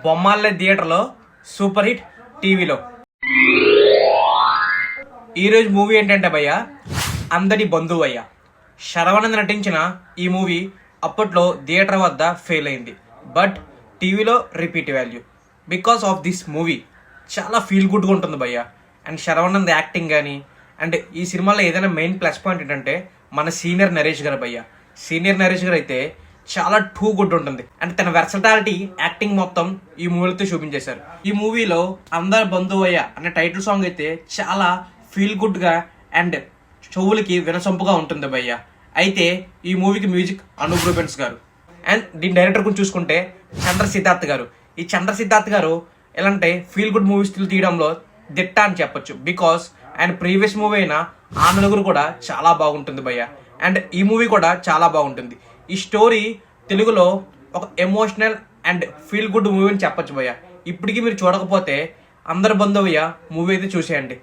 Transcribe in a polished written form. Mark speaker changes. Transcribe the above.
Speaker 1: బొమ్మాలే థియేటర్లో super hit టీవీలో. ఈరోజు మూవీ ఏంటంటే భయ్య, అందరి బంధువు అయ్యా. శరవణంద్ నటించిన ఈ మూవీ అప్పట్లో థియేటర్ వద్ద ఫెయిల్ అయింది, బట్ టీవీలో repeat value. Because of this movie చాలా ఫీల్ గుడ్గా ఉంటుంది భయ్య. అండ్ శరవణంద్ యాక్టింగ్ కానీ, అండ్ ఈ సినిమాలో ఏదైనా మెయిన్ ప్లస్ పాయింట్ ఏంటంటే మన సీనియర్ నరేష్ గారు భయ్య. సీనియర్ నరేష్ గారు అయితే చాలా టూ గుడ్ ఉంటుంది. అండ్ తన వెర్సటాలిటీ యాక్టింగ్ మొత్తం ఈ మూవీలతో చూపించేశారు. ఈ మూవీలో అందరి బంధువయ్య అనే టైటిల్ సాంగ్ అయితే చాలా ఫీల్ గుడ్ గా అండ్ చెవులకి వినసొంపుగా ఉంటుంది భయ్య. అయితే ఈ మూవీకి మ్యూజిక్ అనూప్ రూబెన్స్ గారు. అండ్ దీని డైరెక్టర్ గురించి చూసుకుంటే చంద్ర సిద్ధార్థ్ గారు. ఈ చంద్ర సిద్ధార్థ్ గారు ఎలా అంటే ఫీల్ గుడ్ మూవీస్ తీయడంలో దిట్ట అని చెప్పొచ్చు. బికాస్ అండ్ ప్రీవియస్ మూవీ అయిన ఆ నలుగురు కూడా చాలా బాగుంటుంది భయ్య. అండ్ ఈ మూవీ కూడా చాలా బాగుంటుంది. ఈ స్టోరీ తెలుగులో ఒక emotional and feel good movie అని చెప్పొచ్చు భయ్య. ఇప్పటికీ మీరు చూడకపోతే అందరి బంధువయ్య మూవీ అయితే చూసేయండి.